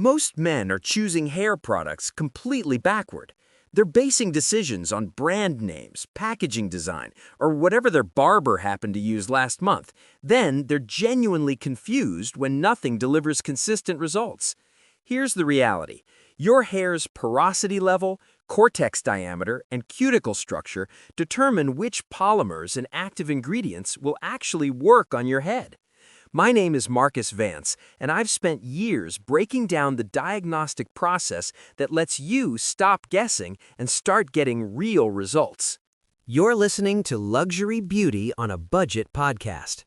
Most men are choosing hair products completely backward. They're basing decisions on brand names, packaging design, or whatever their barber happened to use last month. Then they're genuinely confused when nothing delivers consistent results. Here's the reality. Your hair's porosity level, cortex diameter, and cuticle structure determine which polymers and active ingredients will actually work on your head. My name is Marcus Vance, and I've spent years breaking down the diagnostic process that lets you stop guessing and start getting real results. You're listening to Luxury Beauty on a Budget podcast.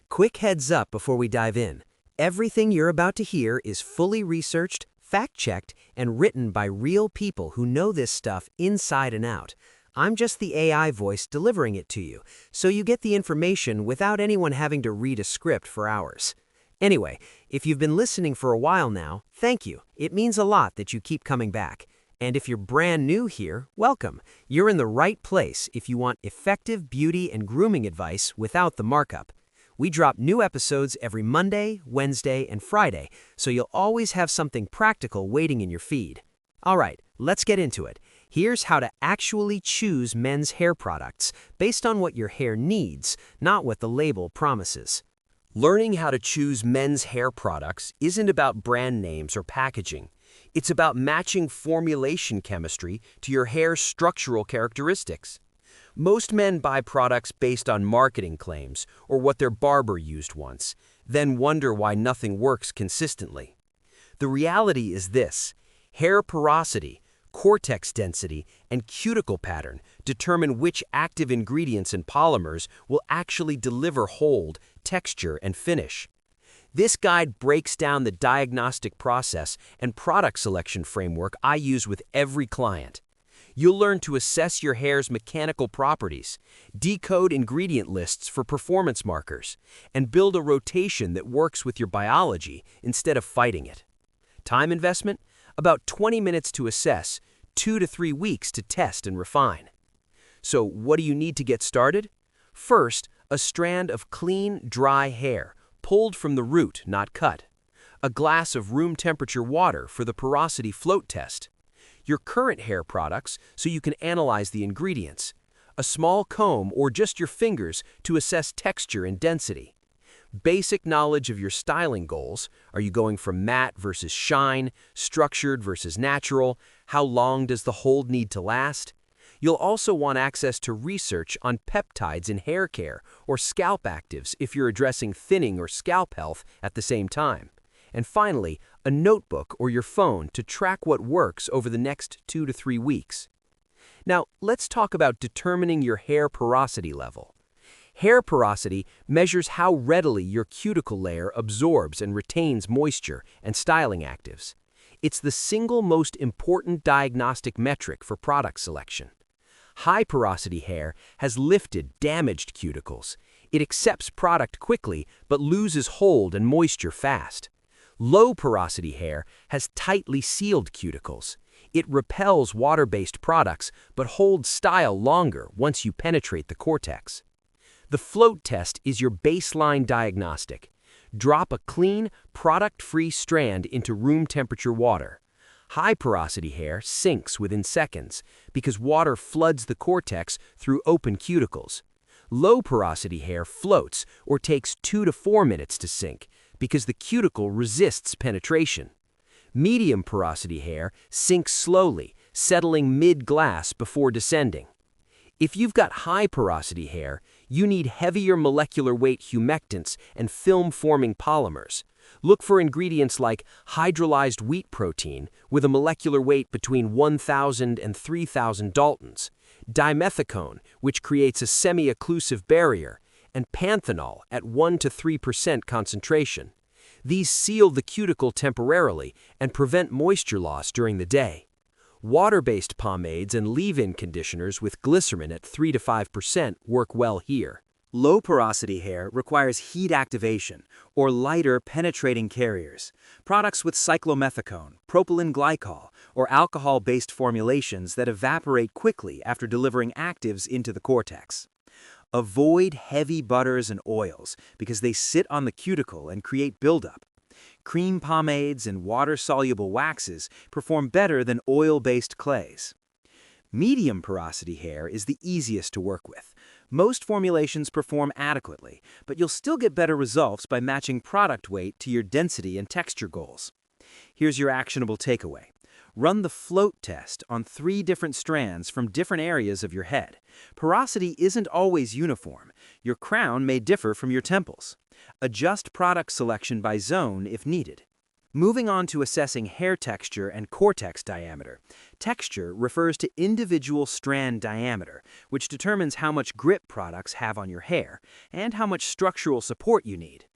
Quick heads up before we dive in. Everything you're about to hear is fully researched, fact-checked, and written by real people who know this stuff inside and out. I'm just the AI voice delivering it to you, so you get the information without anyone having to read a script for hours. Anyway, if you've been listening for a while now, thank you. It means a lot that you keep coming back. And if you're brand new here, welcome. You're in the right place if you want effective beauty and grooming advice without the markup. We drop new episodes every Monday, Wednesday, and Friday, so you'll always have something practical waiting in your feed. All right, let's get into it. Here's how to actually choose men's hair products based on what your hair needs, not what the label promises. Learning how to choose men's hair products isn't about brand names or packaging. It's about matching formulation chemistry to your hair's structural characteristics. Most men buy products based on marketing claims or what their barber used once, then wonder why nothing works consistently. The reality is this: hair porosity, cortex density, and cuticle pattern determine which active ingredients and polymers will actually deliver hold, texture, and finish. This guide breaks down the diagnostic process and product selection framework I use with every client. You'll learn to assess your hair's mechanical properties, decode ingredient lists for performance markers, and build a rotation that works with your biology instead of fighting it. Time investment? About 20 minutes to assess, 2 to 3 weeks to test and refine. So what do you need to get started? First, a strand of clean, dry hair, pulled from the root, not cut. A glass of room temperature water for the porosity float test. Your current hair products so you can analyze the ingredients. A small comb or just your fingers to assess texture and density. Basic knowledge of your styling goals. Are you going for matte versus shine, structured versus natural? How long does the hold need to last? You'll also want access to research on peptides in hair care or scalp actives if you're addressing thinning or scalp health at the same time. And finally, a notebook or your phone to track what works over the next 2 to 3 weeks. Now, let's talk about determining your hair porosity level. Hair porosity measures how readily your cuticle layer absorbs and retains moisture and styling actives. It's the single most important diagnostic metric for product selection. High porosity hair has lifted, damaged cuticles. It accepts product quickly but loses hold and moisture fast. Low porosity hair has tightly sealed cuticles. It repels water-based products but holds style longer once you penetrate the cortex. The float test is your baseline diagnostic. Drop a clean, product-free strand into room temperature water. High porosity hair sinks within seconds because water floods the cortex through open cuticles. Low porosity hair floats or takes 2 to 4 minutes to sink because the cuticle resists penetration. Medium porosity hair sinks slowly, settling mid-glass before descending. If you've got high porosity hair, you need heavier molecular weight humectants and film-forming polymers. Look for ingredients like hydrolyzed wheat protein with a molecular weight between 1,000 and 3,000 Daltons, dimethicone, which creates a semi-occlusive barrier, and panthenol at 1 to 3% concentration. These seal the cuticle temporarily and prevent moisture loss during the day. Water-based pomades and leave-in conditioners with glycerin at 3 to 5% work well here. Low porosity hair requires heat activation or lighter penetrating carriers. Products with cyclomethicone, propylene glycol, or alcohol-based formulations that evaporate quickly after delivering actives into the cortex. Avoid heavy butters and oils because they sit on the cuticle and create buildup. Cream pomades and water-soluble waxes perform better than oil-based clays. Medium porosity hair is the easiest to work with. Most formulations perform adequately, but you'll still get better results by matching product weight to your density and texture goals. Here's your actionable takeaway. Run the float test on 3 different strands from different areas of your head. Porosity isn't always uniform. Your crown may differ from your temples. Adjust product selection by zone if needed. Moving on to assessing hair texture and cortex diameter. Texture refers to individual strand diameter, which determines how much grip products have on your hair and how much structural support you need.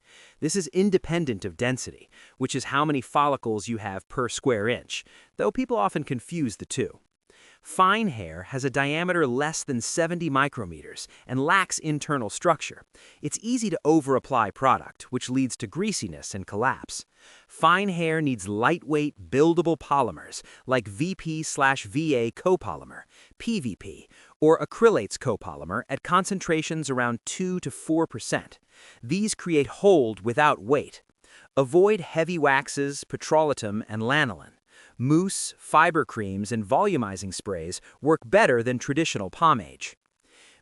This is independent of density, which is how many follicles you have per square inch, though people often confuse the two. Fine hair has a diameter less than 70 micrometers and lacks internal structure. It's easy to over-apply product, which leads to greasiness and collapse. Fine hair needs lightweight, buildable polymers like VP/VA copolymer, PVP, or acrylates copolymer at concentrations around 2 to 4%. These create hold without weight. Avoid heavy waxes, petrolatum, and lanolin. Mousse, fiber creams, and volumizing sprays work better than traditional pomade.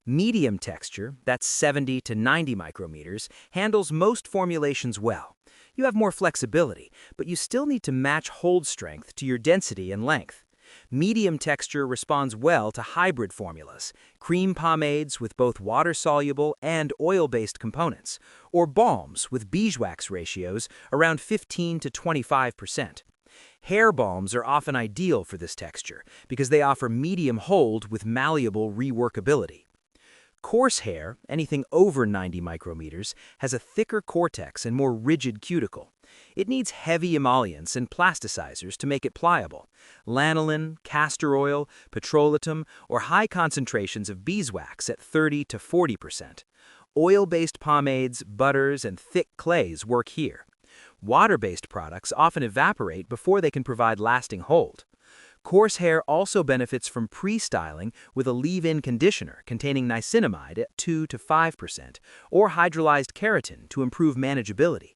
Medium texture, that's 70 to 90 micrometers, handles most formulations well. You have more flexibility, but you still need to match hold strength to your density and length. Medium texture responds well to hybrid formulas, cream pomades with both water-soluble and oil-based components, or balms with beeswax ratios around 15 to 25%. Hair balms are often ideal for this texture because they offer medium hold with malleable reworkability. Coarse hair, anything over 90 micrometers, has a thicker cortex and more rigid cuticle. It needs heavy emollients and plasticizers to make it pliable. Lanolin, castor oil, petrolatum, or high concentrations of beeswax at 30 to 40%. Oil-based pomades, butters, and thick clays work here. Water-based products often evaporate before they can provide lasting hold. Coarse hair also benefits from pre-styling with a leave-in conditioner containing niacinamide at 2 to 5% or hydrolyzed keratin to improve manageability.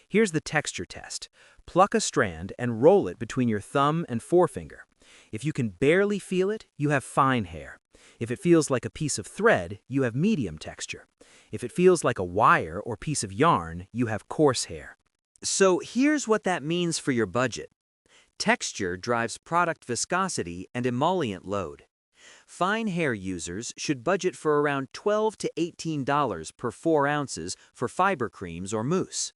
Here's the texture test. Pluck a strand and roll it between your thumb and forefinger. If you can barely feel it, you have fine hair. If it feels like a piece of thread, you have medium texture. If it feels like a wire or piece of yarn, you have coarse hair. So here's what that means for your budget. Texture drives product viscosity and emollient load. Fine hair users should budget for around $12 to $18 per 4 ounces for fiber creams or mousse.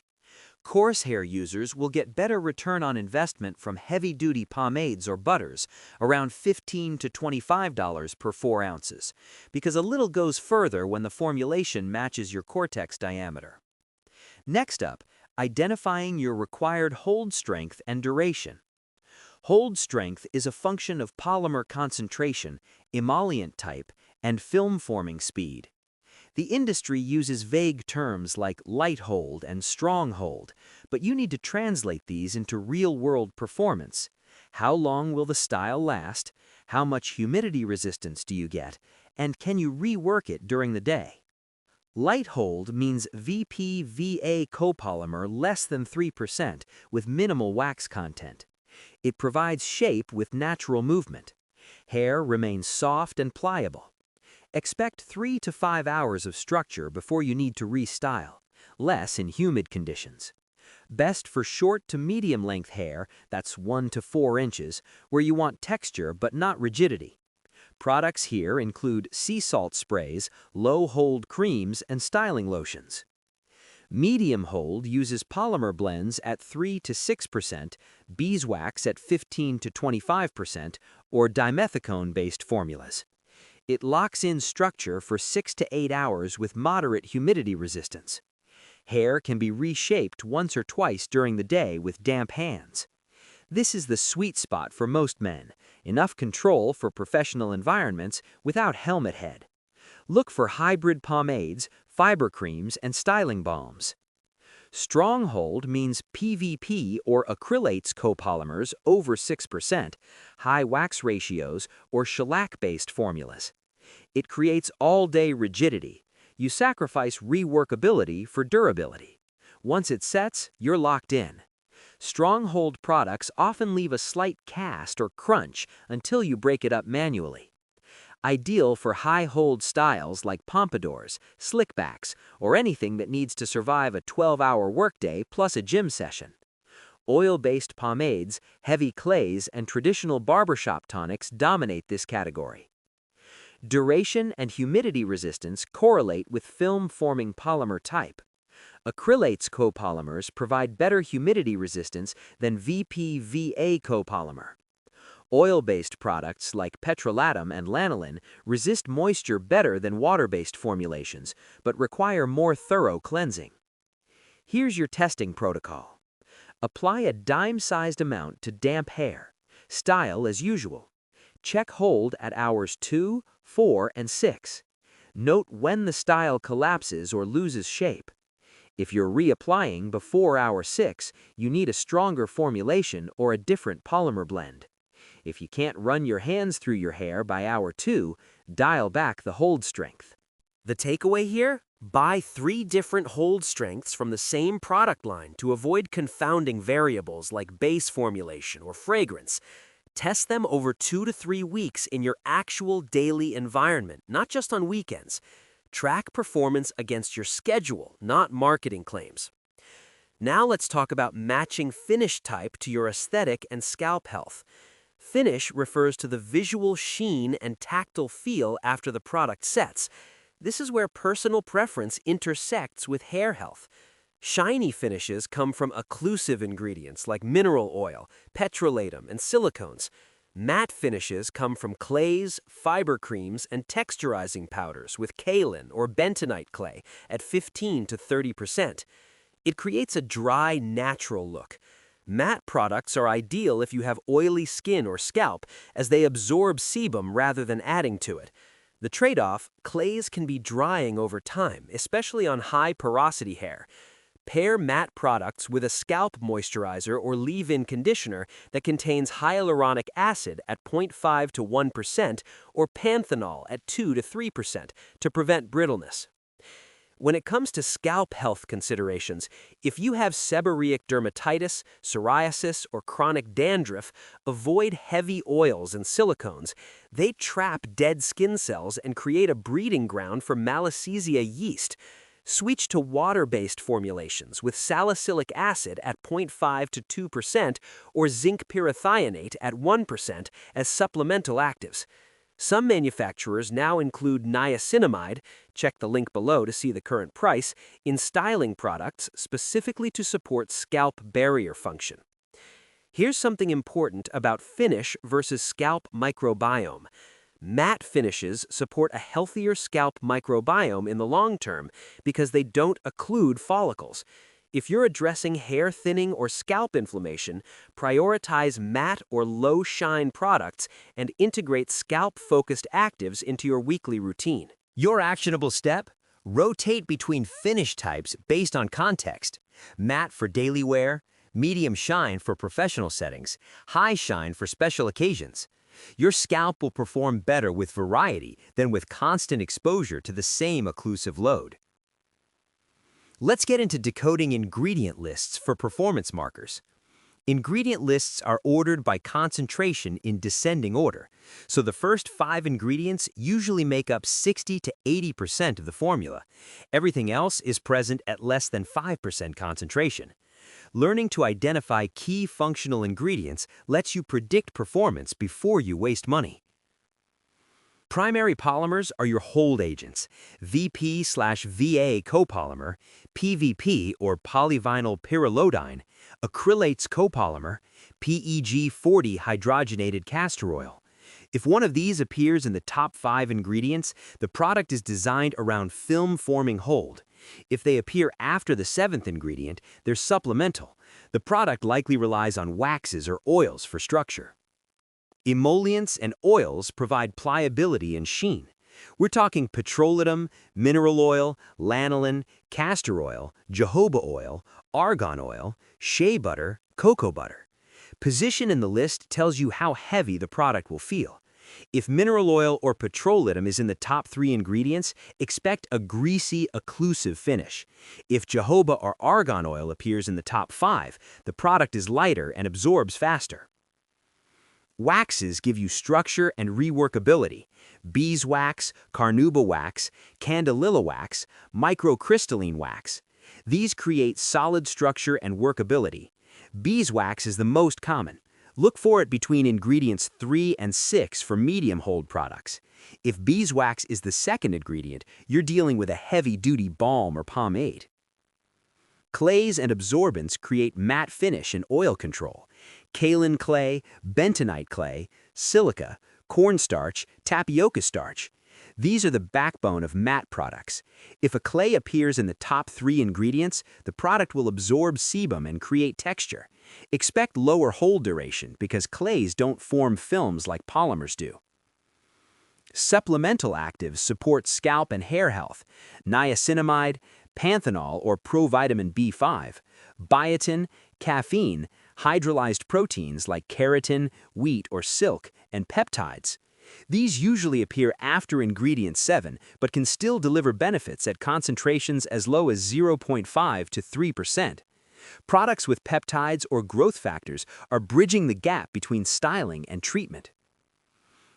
Coarse hair users will get better return on investment from heavy-duty pomades or butters, around $15 to $25 per 4 ounces, because a little goes further when the formulation matches your cortex diameter. Next up, identifying your required hold strength and duration. Hold strength is a function of polymer concentration, emollient type, and film forming speed. The industry uses vague terms like light hold and strong hold, but you need to translate these into real-world performance. How long will the style last? How much humidity resistance do you get? And can you rework it during the day? Light hold means VP/VA copolymer less than 3% with minimal wax content. It provides shape with natural movement. Hair remains soft and pliable. Expect 3 to 5 hours of structure before you need to restyle, less in humid conditions. Best for short to medium length hair, that's 1 to 4 inches, where you want texture but not rigidity. Products here include sea salt sprays, low hold creams, and styling lotions. Medium hold uses polymer blends at 3 to 6%, beeswax at 15 to 25%, or dimethicone-based formulas. It locks in structure for 6 to 8 hours with moderate humidity resistance. Hair can be reshaped once or twice during the day with damp hands. This is the sweet spot for most men, enough control for professional environments without helmet head. Look for hybrid pomades, fiber creams, and styling balms. Strong hold means PVP or acrylates copolymers over 6%, high wax ratios, or shellac-based formulas. It creates all-day rigidity. You sacrifice reworkability for durability. Once it sets, you're locked in. Stronghold products often leave a slight cast or crunch until you break it up manually. Ideal for high-hold styles like pompadours, slickbacks, or anything that needs to survive a 12-hour workday plus a gym session. Oil-based pomades, heavy clays, and traditional barbershop tonics dominate this category. Duration and humidity resistance correlate with film-forming polymer type. Acrylates copolymers provide better humidity resistance than VPVA copolymer. Oil-based products like petrolatum and lanolin resist moisture better than water-based formulations, but require more thorough cleansing. Here's your testing protocol. Apply a dime-sized amount to damp hair. Style as usual. Check hold at hours 2, 4, and 6. Note when the style collapses or loses shape. If you're reapplying before hour 6, you need a stronger formulation or a different polymer blend. If you can't run your hands through your hair by hour 2, dial back the hold strength. The takeaway here? Buy 3 different hold strengths from the same product line to avoid confounding variables like base formulation or fragrance. Test them over 2 to 3 weeks in your actual daily environment, not just on weekends. Track performance against your schedule, not marketing claims. Now let's talk about matching finish type to your aesthetic and scalp health. Finish refers to the visual sheen and tactile feel after the product sets. This is where personal preference intersects with hair health. Shiny finishes come from occlusive ingredients like mineral oil, petrolatum, and silicones. Matte finishes come from clays, fiber creams, and texturizing powders with kaolin or bentonite clay at 15 to 30%. It creates a dry, natural look. Matte products are ideal if you have oily skin or scalp, as they absorb sebum rather than adding to it. The trade-off, clays can be drying over time, especially on high porosity hair. Pair matte products with a scalp moisturizer or leave-in conditioner that contains hyaluronic acid at 0.5 to 1% or panthenol at 2 to 3% to prevent brittleness. When it comes to scalp health considerations, if you have seborrheic dermatitis, psoriasis, or chronic dandruff, avoid heavy oils and silicones. They trap dead skin cells and create a breeding ground for Malassezia yeast. Switch to water-based formulations with salicylic acid at 0.5 to 2% or zinc pyrothionate at 1% as supplemental actives. Some manufacturers now include niacinamide, check the link below to see the current price, in styling products specifically to support scalp barrier function. Here's something important about finish versus scalp microbiome. Matte finishes support a healthier scalp microbiome in the long term because they don't occlude follicles. If you're addressing hair thinning or scalp inflammation, prioritize matte or low-shine products and integrate scalp-focused actives into your weekly routine. Your actionable step? Rotate between finish types based on context. Matte for daily wear, medium shine for professional settings, high shine for special occasions. Your scalp will perform better with variety than with constant exposure to the same occlusive load. Let's get into decoding ingredient lists for performance markers. Ingredient lists are ordered by concentration in descending order, so the first 5 ingredients usually make up 60 to 80% of the formula. Everything else is present at less than 5% concentration. Learning to identify key functional ingredients lets you predict performance before you waste money. Primary polymers are your hold agents. VP/VA copolymer, PVP or polyvinyl pyrrolidine, acrylates copolymer, PEG40 hydrogenated castor oil. If one of these appears in the top 5 ingredients, the product is designed around film-forming hold. If they appear after the 7th ingredient, they're supplemental. The product likely relies on waxes or oils for structure. Emollients and oils provide pliability and sheen. We're talking petrolatum, mineral oil, lanolin, castor oil, jojoba oil, argan oil, shea butter, cocoa butter. Position in the list tells you how heavy the product will feel. If mineral oil or petroleum is in the top 3 ingredients, expect a greasy, occlusive finish. If jojoba or argan oil appears in the top 5, the product is lighter and absorbs faster. Waxes give you structure and reworkability. Beeswax, carnauba wax, candelilla wax, microcrystalline wax. These create solid structure and workability. Beeswax is the most common. Look for it between ingredients 3 and 6 for medium hold products. If beeswax is the second ingredient, you're dealing with a heavy-duty balm or pomade. Clays and absorbents create matte finish and oil control. Kaolin clay, bentonite clay, silica, cornstarch, tapioca starch. These are the backbone of matte products. If a clay appears in the top 3 ingredients, the product will absorb sebum and create texture. Expect lower hold duration because clays don't form films like polymers do. Supplemental actives support scalp and hair health. Niacinamide, panthenol or provitamin B5, biotin, caffeine, hydrolyzed proteins like keratin, wheat or silk, and peptides. These usually appear after ingredient 7, but can still deliver benefits at concentrations as low as 0.5 to 3%. Products with peptides or growth factors are bridging the gap between styling and treatment.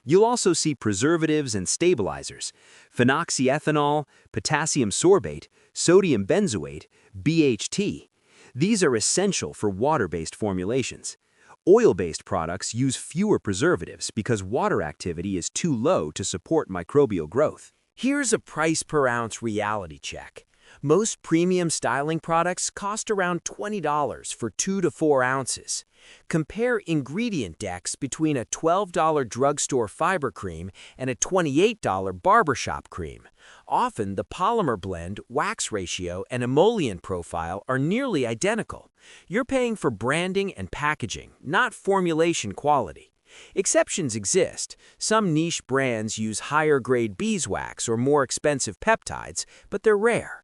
You'll also see preservatives and stabilizers, phenoxyethanol, potassium sorbate, sodium benzoate, BHT. These are essential for water-based formulations. Oil-based products use fewer preservatives because water activity is too low to support microbial growth. Here's a price per ounce reality check. Most premium styling products cost around $20 for 2 to 4 ounces. Compare ingredient decks between a $12 drugstore fiber cream and a $28 barbershop cream. Often, the polymer blend, wax ratio, and emollient profile are nearly identical. You're paying for branding and packaging, not formulation quality. Exceptions exist. Some niche brands use higher-grade beeswax or more expensive peptides, but they're rare.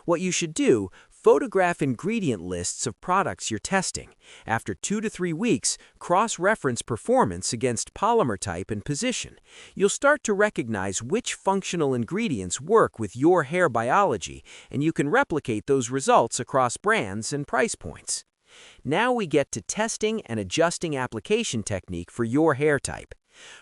What you should do, photograph ingredient lists of products you're testing. After 2 to 3 weeks, cross-reference performance against polymer type and position. You'll start to recognize which functional ingredients work with your hair biology, and you can replicate those results across brands and price points. Now we get to testing and adjusting application technique for your hair type.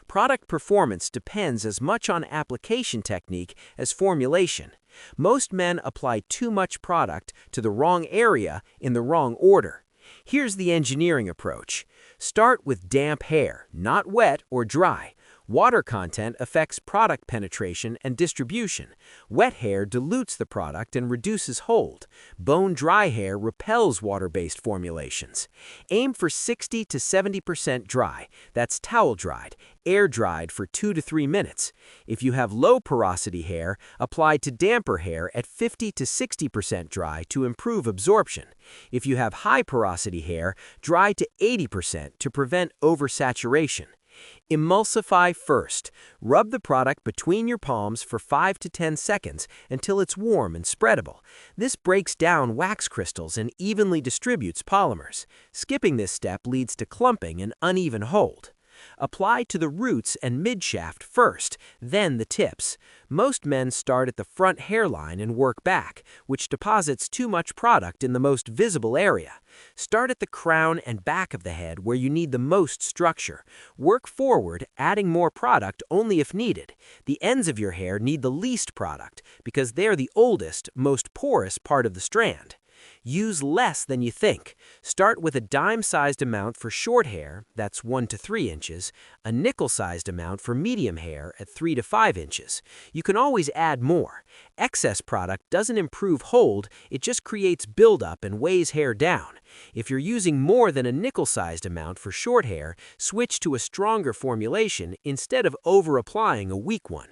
Product performance depends as much on application technique as formulation. Most men apply too much product to the wrong area in the wrong order. Here's the engineering approach. Start with damp hair, not wet or dry. Water content affects product penetration and distribution. Wet hair dilutes the product and reduces hold. Bone-dry hair repels water-based formulations. Aim for 60 to 70% dry. That's towel-dried. Air-dried for 2 to 3 minutes. If you have low porosity hair, apply to damper hair at 50 to 60% dry to improve absorption. If you have high porosity hair, dry to 80% to prevent oversaturation. Emulsify first. Rub the product between your palms for 5 to 10 seconds until it's warm and spreadable. This breaks down wax crystals and evenly distributes polymers. Skipping this step leads to clumping and uneven hold. Apply to the roots and midshaft first, then the tips. Most men start at the front hairline and work back, which deposits too much product in the most visible area. Start at the crown and back of the head where you need the most structure. Work forward, adding more product only if needed. The ends of your hair need the least product because they're the oldest, most porous part of the strand. Use less than you think. Start with a dime-sized amount for short hair, that's 1 to 3 inches, a nickel-sized amount for medium hair at 3 to 5 inches. You can always add more. Excess product doesn't improve hold, it just creates buildup and weighs hair down. If you're using more than a nickel-sized amount for short hair, switch to a stronger formulation instead of over-applying a weak one.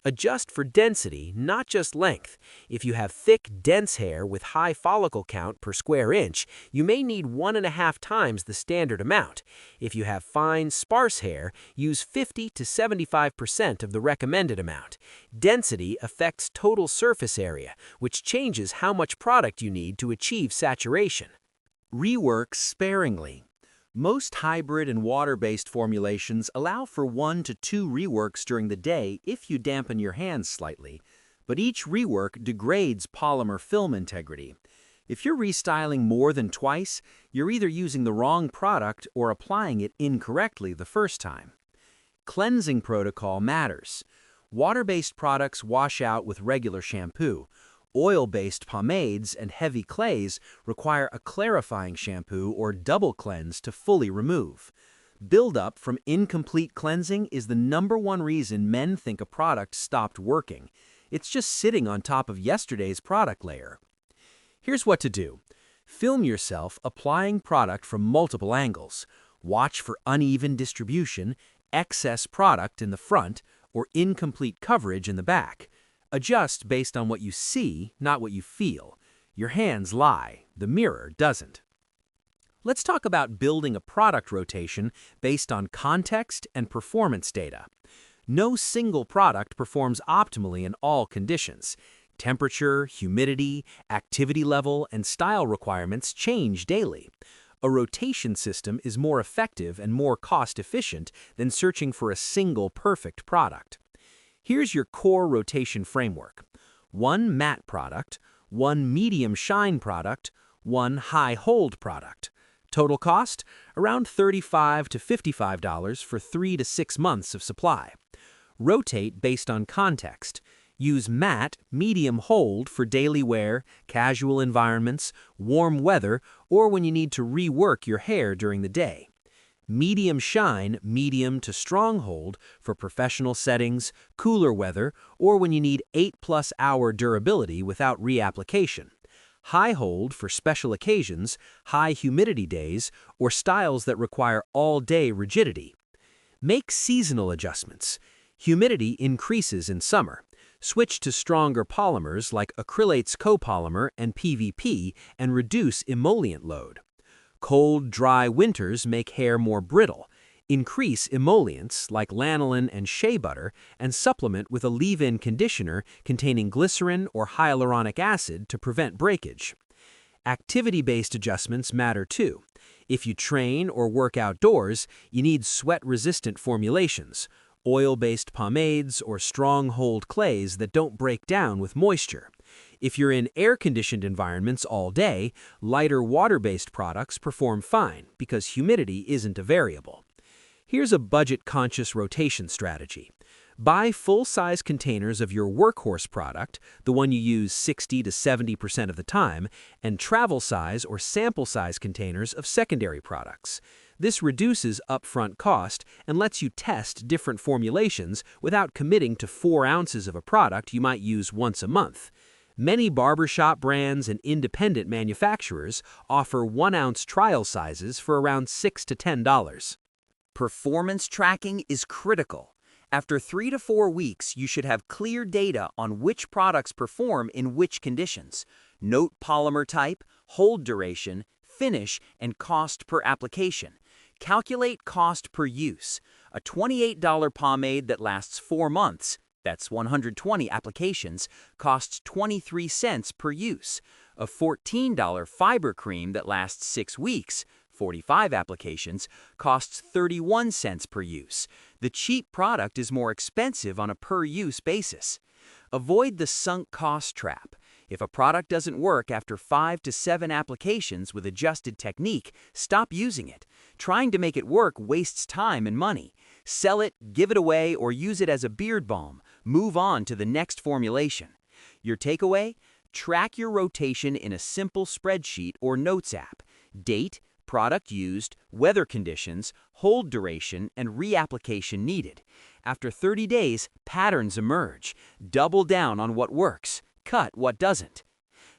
Adjust for density, not just length. If you have thick, dense hair with high follicle count per square inch, you may need 1.5 times the standard amount. If you have fine, sparse hair, use 50 to 75% of the recommended amount. Density affects total surface area, which changes how much product you need to achieve saturation. Rework sparingly. Most hybrid and water-based formulations allow for 1 to 2 reworks during the day if you dampen your hands slightly, but each rework degrades polymer film integrity. If you're restyling more than twice, you're either using the wrong product or applying it incorrectly the first time. Cleansing protocol matters. Water-based products wash out with regular shampoo. Oil-based pomades and heavy clays require a clarifying shampoo or double cleanse to fully remove. Buildup from incomplete cleansing is the #1 reason men think a product stopped working. It's just sitting on top of yesterday's product layer. Here's what to do. Film yourself applying product from multiple angles. Watch for uneven distribution, excess product in the front, or incomplete coverage in the back. Adjust based on what you see, not what you feel. Your hands lie, the mirror doesn't. Let's talk about building a product rotation based on context and performance data. No single product performs optimally in all conditions. Temperature, humidity, activity level, and style requirements change daily. A rotation system is more effective and more cost-efficient than searching for a single perfect product. Here's your core rotation framework. 1 matte product, 1 medium shine product, 1 high hold product. Total cost, around $35 to $55 for 3 to 6 months of supply. Rotate based on context. Use matte, medium hold for daily wear, casual environments, warm weather, or when you need to rework your hair during the day. Medium shine, medium to strong hold for professional settings, cooler weather, or when you need 8+ hour durability without reapplication. High hold for special occasions, high humidity days, or styles that require all-day rigidity. Make seasonal adjustments. Humidity increases in summer. Switch to stronger polymers like acrylates copolymer and PVP and reduce emollient load. Cold, dry winters make hair more brittle. Increase emollients like lanolin and shea butter and supplement with a leave-in conditioner containing glycerin or hyaluronic acid to prevent breakage. Activity-based adjustments matter too. If you train or work outdoors, you need sweat-resistant formulations, oil-based pomades or strong-hold clays that don't break down with moisture. If you're in air-conditioned environments all day, lighter water-based products perform fine because humidity isn't a variable. Here's a budget-conscious rotation strategy. Buy full-size containers of your workhorse product, the one you use 60 to 70% of the time, and travel-size or sample-size containers of secondary products. This reduces upfront cost and lets you test different formulations without committing to 4 ounces of a product you might use once a month. Many barbershop brands and independent manufacturers offer 1-ounce trial sizes for around $6 to $10. Performance tracking is critical. After 3 to 4 weeks, you should have clear data on which products perform in which conditions. Note polymer type, hold duration, finish, and cost per application. Calculate cost per use. A $28 pomade that lasts 4 months, that's 120 applications, costs 23 cents per use. A $14 fiber cream that lasts 6 weeks, 45 applications, costs 31 cents per use. The cheap product is more expensive on a per-use basis. Avoid the sunk cost trap. If a product doesn't work after 5 to 7 applications with adjusted technique, stop using it. Trying to make it work wastes time and money. Sell it, give it away, or use it as a beard balm. Move on to the next formulation. Your takeaway? Track your rotation in a simple spreadsheet or notes app. Date, product used, weather conditions, hold duration, and reapplication needed. After 30 days, patterns emerge. Double down on what works. Cut what doesn't.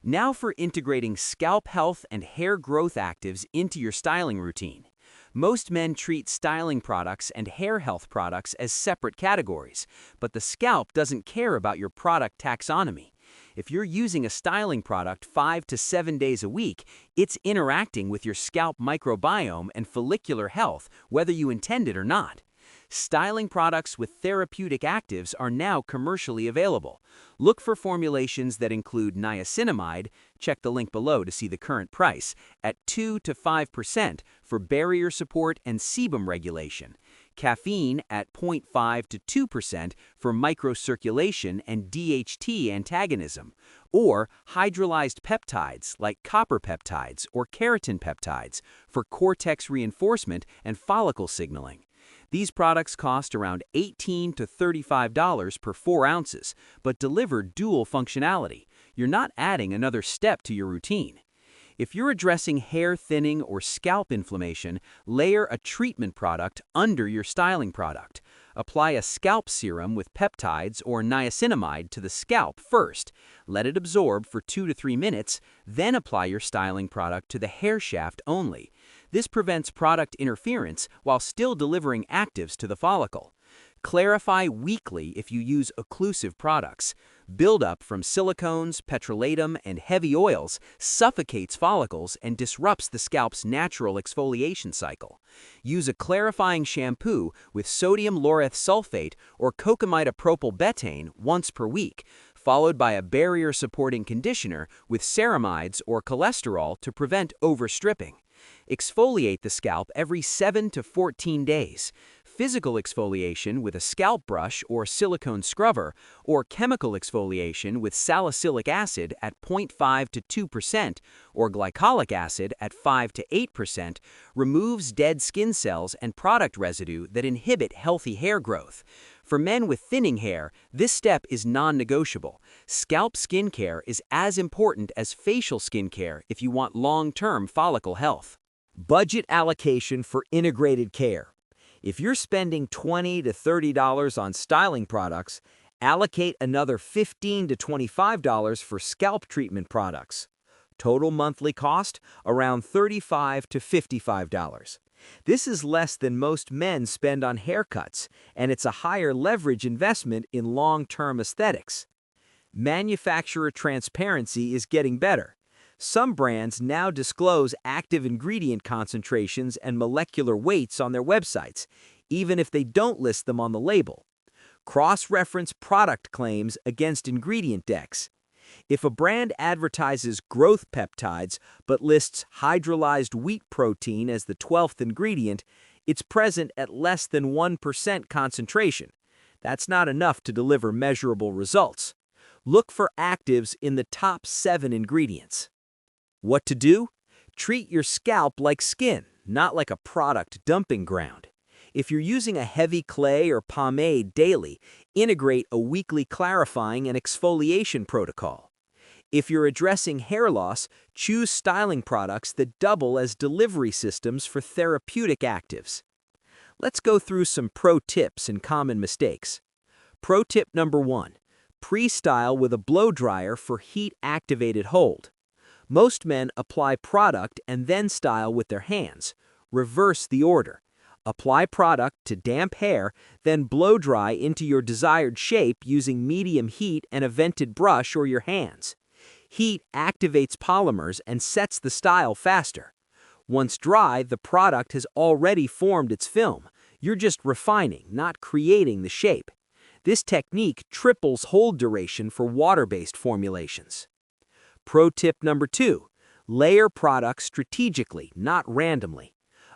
Now for integrating scalp health and hair growth actives into your styling routine. Most men treat styling products and hair health products as separate categories, but the scalp doesn't care about your product taxonomy. If you're using a styling product 5 to 7 days a week, it's interacting with your scalp microbiome and follicular health, whether you intend it or not. Styling products with therapeutic actives are now commercially available. Look for formulations that include niacinamide, check the link below to see the current price, at 2 to 5% for barrier support and sebum regulation, caffeine at 0.5 to 2% for microcirculation and DHT antagonism, or hydrolyzed peptides like copper peptides or keratin peptides for cortex reinforcement and follicle signaling. These products cost around $18 to $35 per 4 ounces, but deliver dual functionality. You're not adding another step to your routine. If you're addressing hair thinning or scalp inflammation, layer a treatment product under your styling product. Apply a scalp serum with peptides or niacinamide to the scalp first. Let it absorb for 2 to 3 minutes, then apply your styling product to the hair shaft only. This prevents product interference while still delivering actives to the follicle. Clarify weekly if you use occlusive products. Buildup from silicones, petrolatum, and heavy oils suffocates follicles and disrupts the scalp's natural exfoliation cycle. Use a clarifying shampoo with sodium lauryl sulfate or cocamidopropyl-betaine once per week, followed by a barrier-supporting conditioner with ceramides or cholesterol to prevent overstripping. Exfoliate the scalp every 7 to 14 days. Physical exfoliation with a scalp brush or silicone scrubber, or chemical exfoliation with salicylic acid at 0.5 to 2% or glycolic acid at 5 to 8% removes dead skin cells and product residue that inhibit healthy hair growth. For men with thinning hair, this step is non-negotiable. Scalp skincare is as important as facial skincare if you want long-term follicle health. Budget allocation for integrated care. If you're spending $20 to $30 on styling products, allocate another $15 to $25 for scalp treatment products. Total monthly cost around $35 to $55. This is less than most men spend on haircuts, and it's a higher leverage investment in long-term aesthetics. Manufacturer transparency is getting better. Some brands now disclose active ingredient concentrations and molecular weights on their websites, even if they don't list them on the label. Cross-reference product claims against ingredient decks. If a brand advertises growth peptides but lists hydrolyzed wheat protein as the 12th ingredient, it's present at less than 1% concentration. That's not enough to deliver measurable results. Look for actives in the top 7 ingredients. What to do? Treat your scalp like skin, not like a product dumping ground. If you're using a heavy clay or pomade daily, integrate a weekly clarifying and exfoliation protocol. If you're addressing hair loss, choose styling products that double as delivery systems for therapeutic actives. Let's go through some pro tips and common mistakes. Pro tip number 1. Pre-style with a blow dryer for heat-activated hold. Most men apply product and then style with their hands. Reverse the order. Apply product to damp hair, then blow dry into your desired shape using medium heat and a vented brush or your hands. Heat activates polymers and sets the style faster. Once dry, the product has already formed its film. You're just refining, not creating the shape. This technique triples hold duration for water-based formulations. Pro tip number 2. Layer products strategically, not randomly.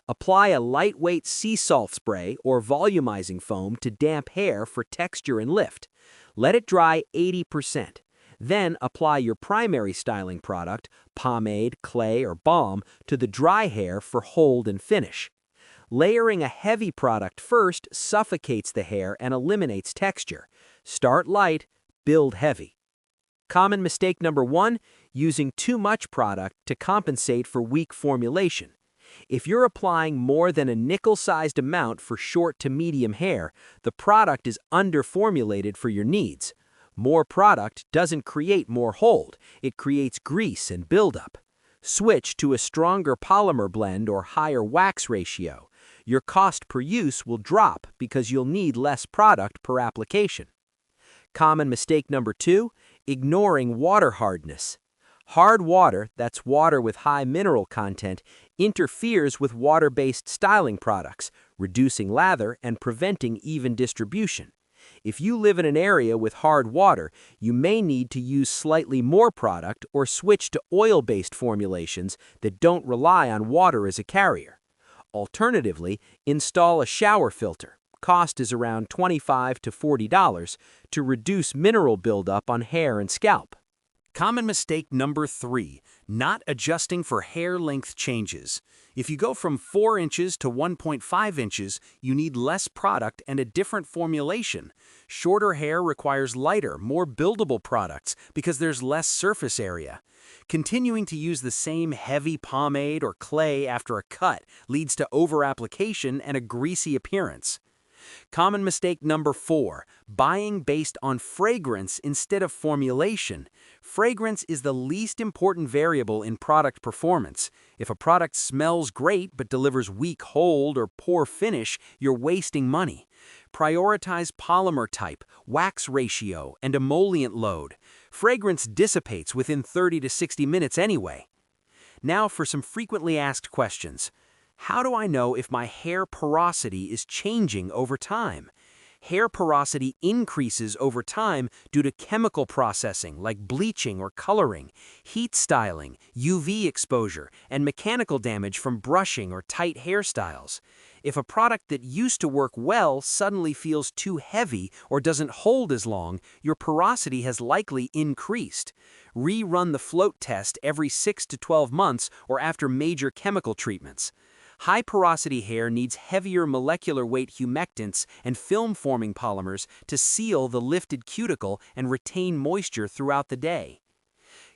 Apply a lightweight sea salt spray or volumizing foam to damp hair for texture and lift. Let it dry 80%. Then apply your primary styling product, pomade, clay, or balm, to the dry hair for hold and finish. Layering a heavy product first suffocates the hair and eliminates texture. Start light, build heavy. Common mistake number 1, using too much product to compensate for weak formulation. If you're applying more than a nickel-sized amount for short to medium hair, the product is under-formulated for your needs. More product doesn't create more hold, it creates grease and buildup. Switch to a stronger polymer blend or higher wax ratio. Your cost per use will drop because you'll need less product per application. Common mistake number 2, ignoring water hardness. Hard water, that's water with high mineral content, interferes with water-based styling products, reducing lather and preventing even distribution. If you live in an area with hard water, you may need to use slightly more product or switch to oil-based formulations that don't rely on water as a carrier. Alternatively, install a shower filter. Cost is around $25 to $40 to reduce mineral buildup on hair and scalp. Common mistake number 3, not adjusting for hair length changes. If you go from 4 inches to 1.5 inches, you need less product and a different formulation. Shorter hair requires lighter, more buildable products because there's less surface area. Continuing to use the same heavy pomade or clay after a cut leads to over-application and a greasy appearance. Common mistake number 4, buying based on fragrance instead of formulation. Fragrance is the least important variable in product performance. If a product smells great but delivers weak hold or poor finish, you're wasting money. Prioritize polymer type, wax ratio, and emollient load. Fragrance dissipates within 30 to 60 minutes anyway. Now for some frequently asked questions. How do I know if my hair porosity is changing over time? Hair porosity increases over time due to chemical processing like bleaching or coloring, heat styling, UV exposure, and mechanical damage from brushing or tight hairstyles. If a product that used to work well suddenly feels too heavy or doesn't hold as long, your porosity has likely increased. Rerun the float test every 6 to 12 months or after major chemical treatments. High porosity hair needs heavier molecular weight humectants and film-forming polymers to seal the lifted cuticle and retain moisture throughout the day.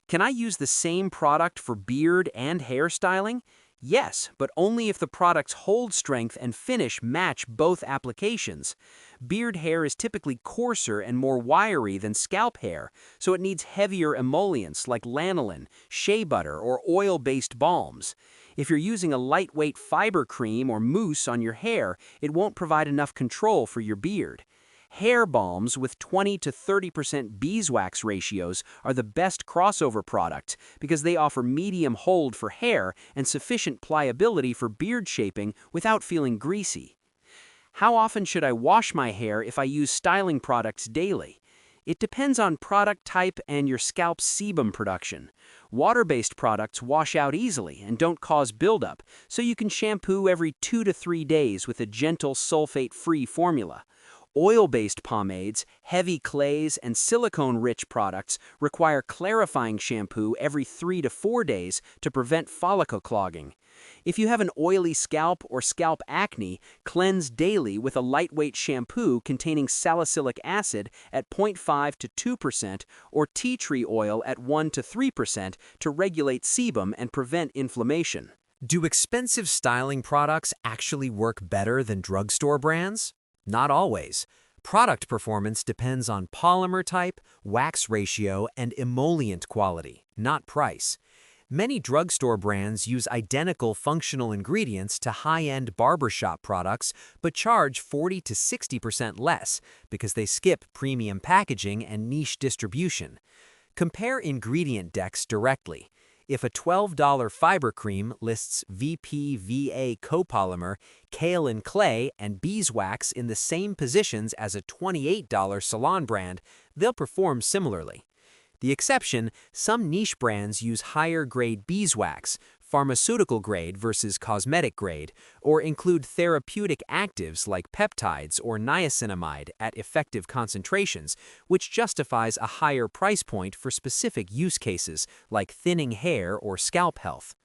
Can I use the same product for beard and hair styling? Yes, but only if the product's hold strength and finish match both applications. Beard hair is typically coarser and more wiry than scalp hair, so it needs heavier emollients like lanolin, shea butter, or oil-based balms. If you're using a lightweight fiber cream or mousse on your hair, it won't provide enough control for your beard. Hair balms with 20 to 30% beeswax ratios are the best crossover product because they offer medium hold for hair and sufficient pliability for beard shaping without feeling greasy. How often should I wash my hair if I use styling products daily? It depends on product type and your scalp's sebum production. Water-based products wash out easily and don't cause buildup, so you can shampoo every 2 to 3 days with a gentle sulfate-free formula. Oil-based pomades, heavy clays, and silicone-rich products require clarifying shampoo every 3 to 4 days to prevent follicle clogging. If you have an oily scalp or scalp acne, cleanse daily with a lightweight shampoo containing salicylic acid at 0.5 to 2% or tea tree oil at 1 to 3% to regulate sebum and prevent inflammation. Do expensive styling products actually work better than drugstore brands? Not always. Product performance depends on polymer type, wax ratio, and emollient quality, not price. Many drugstore brands use identical functional ingredients to high-end barbershop products but charge 40 to 60% less because they skip premium packaging and niche distribution. Compare ingredient decks directly. If a $12 fiber cream lists VPVA copolymer, kaolin clay, and beeswax in the same positions as a $28 salon brand, they'll perform similarly. The exception, some niche brands use higher-grade beeswax, pharmaceutical grade versus cosmetic grade, or include therapeutic actives like peptides or niacinamide at effective concentrations, which justifies a higher price point for specific use cases like thinning hair or scalp health.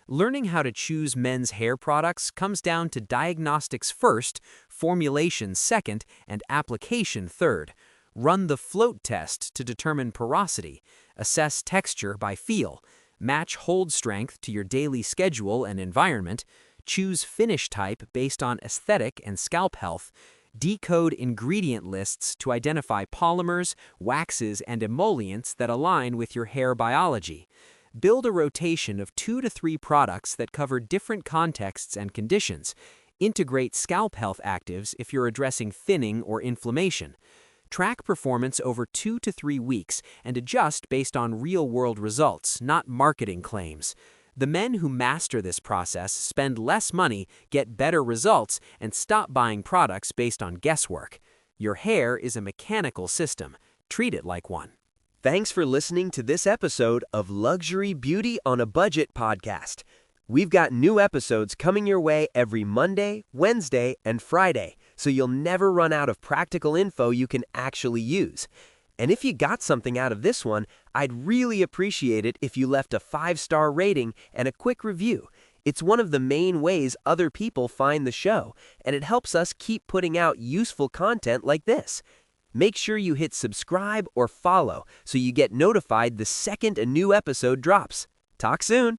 Learning how to choose men's hair products comes down to diagnostics first, formulations second, and application third. Run the float test to determine porosity, assess texture by feel, match hold strength to your daily schedule and environment, choose finish type based on aesthetic and scalp health, decode ingredient lists to identify polymers, waxes, and emollients that align with your hair biology. Build a rotation of 2 to 3 products that cover different contexts and conditions. Integrate scalp health actives if you're addressing thinning or inflammation. Track performance over 2 to 3 weeks and adjust based on real-world results, not marketing claims. The men who master this process spend less money, get better results, and stop buying products based on guesswork. Your hair is a mechanical system. Treat it like one. Thanks for listening to this episode of Luxury Beauty on a Budget podcast. We've got new episodes coming your way every Monday, Wednesday, and Friday, so you'll never run out of practical info you can actually use. And if you got something out of this one, I'd really appreciate it if you left a 5-star rating and a quick review. It's one of the main ways other people find the show, and it helps us keep putting out useful content like this. Make sure you hit subscribe or follow so you get notified the second a new episode drops. Talk soon!